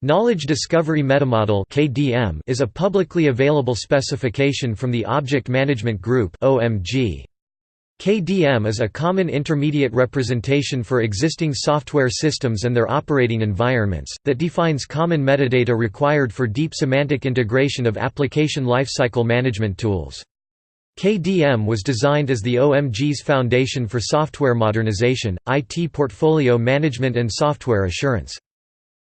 Knowledge Discovery Metamodel (KDM) is a publicly available specification from the Object Management Group (OMG). KDM is a common intermediate representation for existing software systems and their operating environments, that defines common metadata required for deep semantic integration of application lifecycle management tools. KDM was designed as the OMG's foundation for software modernization, IT portfolio management and software assurance.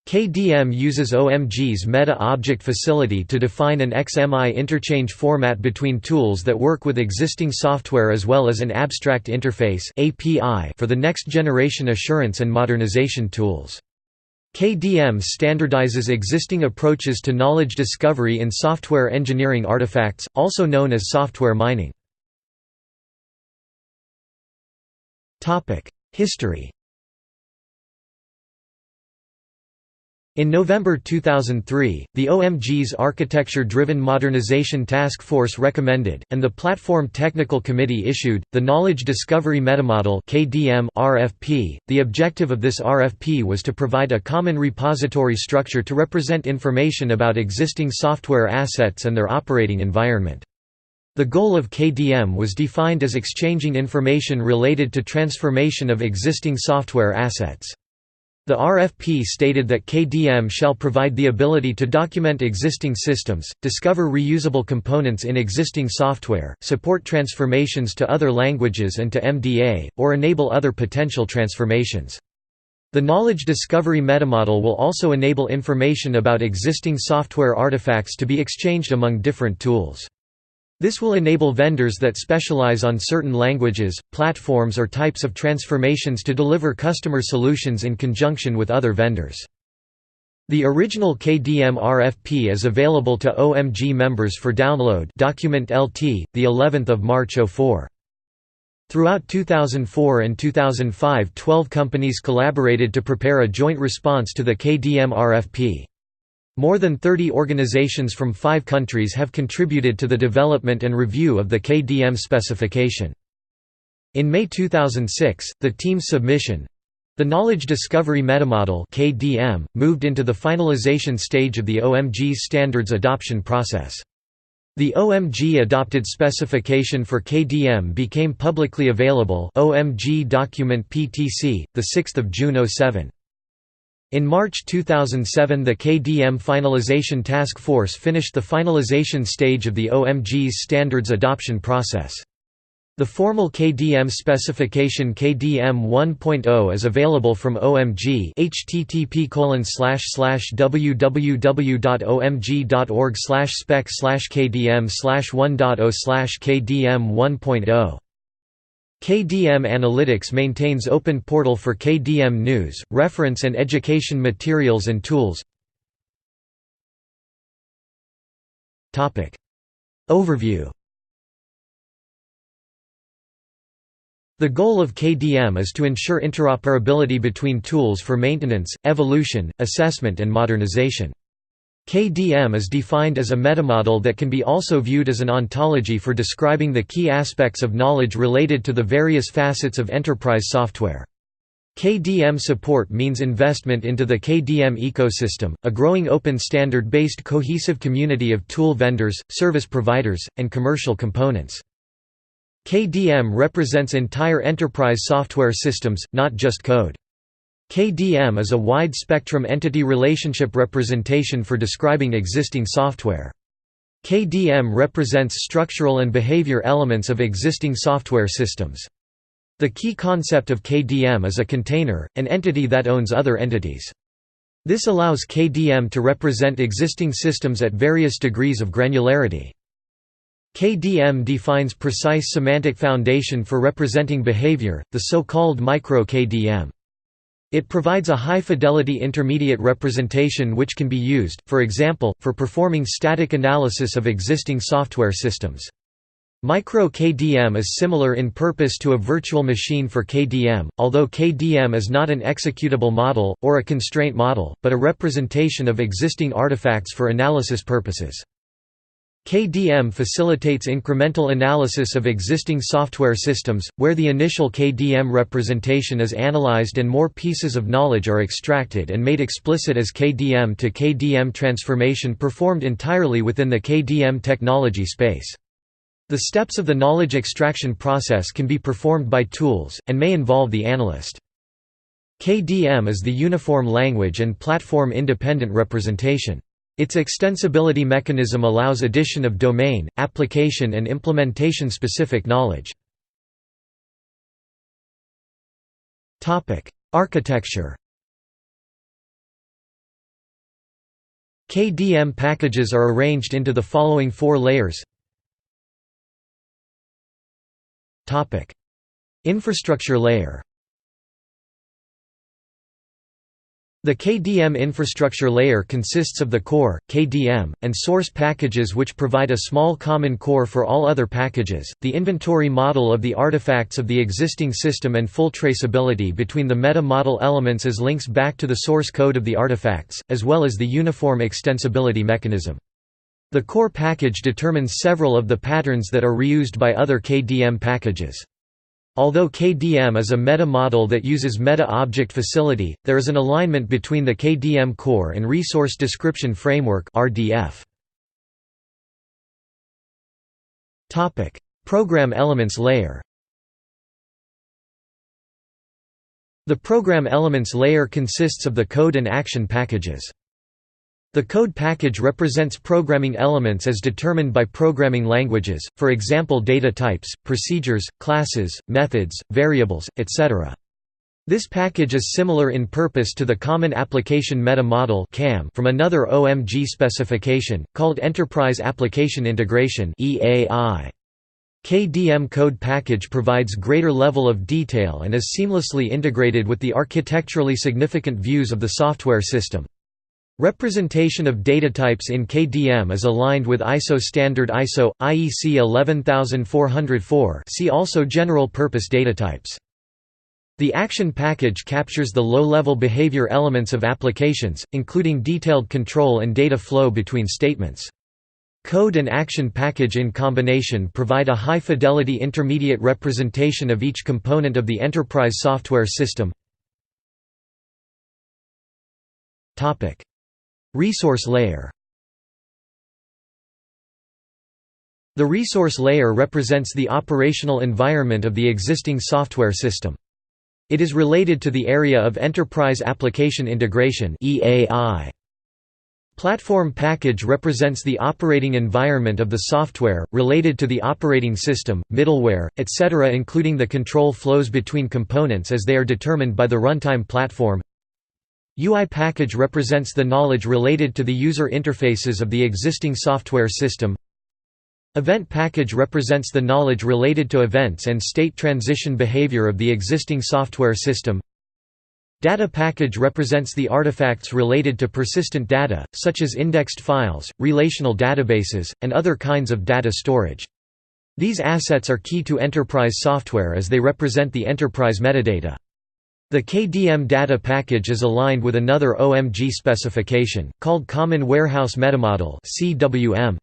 KDM uses OMG's meta-object facility to define an XMI interchange format between tools that work with existing software as well as an abstract interface (API) for the next-generation assurance and modernization tools. KDM standardizes existing approaches to knowledge discovery in software engineering artifacts, also known as software mining. History. In November 2003, the OMG's Architecture-Driven Modernization Task Force recommended, and the Platform Technical Committee issued, the Knowledge Discovery Metamodel (KDM) RFP. The objective of this RFP was to provide a common repository structure to represent information about existing software assets and their operating environment. The goal of KDM was defined as exchanging information related to transformation of existing software assets. The RFP stated that KDM shall provide the ability to document existing systems, discover reusable components in existing software, support transformations to other languages and to MDA, or enable other potential transformations. The Knowledge Discovery Metamodel will also enable information about existing software artifacts to be exchanged among different tools. This will enable vendors that specialize on certain languages, platforms or types of transformations to deliver customer solutions in conjunction with other vendors. The original KDM RFP is available to OMG members for download. Document LT, the 11th of March 2004. Throughout 2004 and 2005, 12 companies collaborated to prepare a joint response to the KDM RFP. More than 30 organizations from 5 countries have contributed to the development and review of the KDM specification. In May 2006, the team's submission—the Knowledge Discovery Metamodel (KDM) moved into the finalization stage of the OMG's standards adoption process. The OMG adopted specification for KDM became publicly available OMG Document PTC, 6 June 2007. In March 2007 the KDM Finalization Task Force finished the finalization stage of the OMG's standards adoption process. The formal KDM specification KDM 1.0 is available from OMG http://www.omg.org/spec/kdm/1.0/KDM 1.0. KDM Analytics maintains open portal for KDM news, reference and education materials and tools. Overview. The goal of KDM is to ensure interoperability between tools for maintenance, evolution, assessment and modernization. KDM is defined as a metamodel that can be also viewed as an ontology for describing the key aspects of knowledge related to the various facets of enterprise software. KDM support means investment into the KDM ecosystem, a growing open standard-based cohesive community of tool vendors, service providers, and commercial components. KDM represents entire enterprise software systems, not just code. KDM is a wide-spectrum entity relationship representation for describing existing software. KDM represents structural and behavior elements of existing software systems. The key concept of KDM is a container, an entity that owns other entities. This allows KDM to represent existing systems at various degrees of granularity. KDM defines precise semantic foundation for representing behavior, the so-called micro-KDM. It provides a high-fidelity intermediate representation which can be used, for example, for performing static analysis of existing software systems. Micro-KDM is similar in purpose to a virtual machine for KDM, although KDM is not an executable model, or a constraint model, but a representation of existing artifacts for analysis purposes. KDM facilitates incremental analysis of existing software systems, where the initial KDM representation is analyzed and more pieces of knowledge are extracted and made explicit as KDM to KDM transformation performed entirely within the KDM technology space. The steps of the knowledge extraction process can be performed by tools, and may involve the analyst. KDM is the uniform language and platform-independent representation. Its extensibility mechanism allows addition of domain, application and implementation-specific knowledge. Architecture. KDM packages are arranged into the following 4 layers. Infrastructure layer. The KDM infrastructure layer consists of the core, KDM, and source packages which provide a small common core for all other packages, the inventory model of the artifacts of the existing system and full traceability between the meta-model elements as links back to the source code of the artifacts, as well as the uniform extensibility mechanism. The core package determines several of the patterns that are reused by other KDM packages. Although KDM is a meta-model that uses meta-object facility, there is an alignment between the KDM core and Resource Description Framework (RDF). Program Elements layer. The Program Elements layer consists of the code and action packages. The code package represents programming elements as determined by programming languages, for example data types, procedures, classes, methods, variables, etc. This package is similar in purpose to the Common Application Meta-Model from another OMG specification, called Enterprise Application Integration (EAI). KDM code package provides greater level of detail and is seamlessly integrated with the architecturally significant views of the software system. Representation of data types in KDM is aligned with ISO standard ISO IEC 11404. See also general purpose data types. The action package captures the low-level behavior elements of applications, including detailed control and data flow between statements. Code and action package in combination provide a high-fidelity intermediate representation of each component of the enterprise software system. Resource layer. The resource layer represents the operational environment of the existing software system. It is related to the area of Enterprise Application Integration (EAI). Platform package represents the operating environment of the software, related to the operating system, middleware, etc., including the control flows between components as they are determined by the runtime platform. UI package represents the knowledge related to the user interfaces of the existing software system. Event package represents the knowledge related to events and state transition behavior of the existing software system. Data package represents the artifacts related to persistent data, such as indexed files, relational databases, and other kinds of data storage. These assets are key to enterprise software as they represent the enterprise metadata. The KDM data package is aligned with another OMG specification, called Common Warehouse Metamodel (CWM).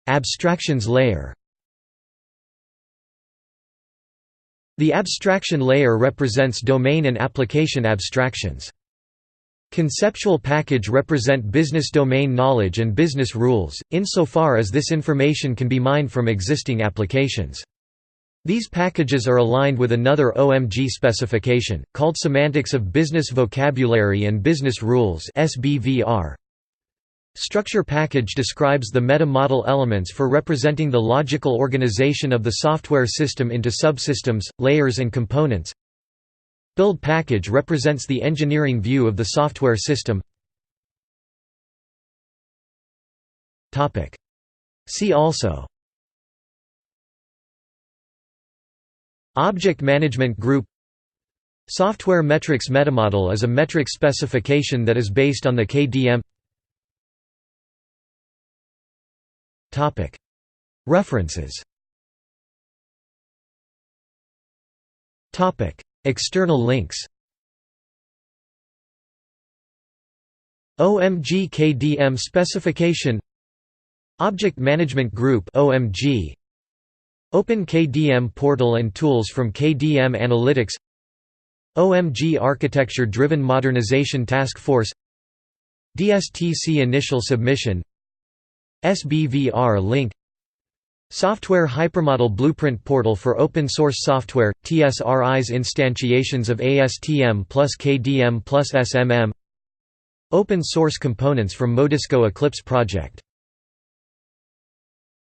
Abstractions layer. The abstraction layer represents domain and application abstractions. Conceptual package represent business domain knowledge and business rules, insofar as this information can be mined from existing applications. These packages are aligned with another OMG specification, called Semantics of Business Vocabulary and Business Rules (SBVR). Structure package describes the meta-model elements for representing the logical organization of the software system into subsystems, layers and components. Build package represents the engineering view of the software system. See also: Object Management Group. Software Metrics Metamodel is a metric specification that is based on the KDM. References. External links. OMG KDM specification, Object Management Group (OMG), Open KDM portal and tools from KDM Analytics, OMG Architecture Driven Modernization Task Force, DSTC Initial Submission, SBVR Link, Software Hypermodel Blueprint Portal for Open Source Software, TSRI's instantiations of ASTM plus KDM plus SMM, Open Source Components from Modisco Eclipse Project.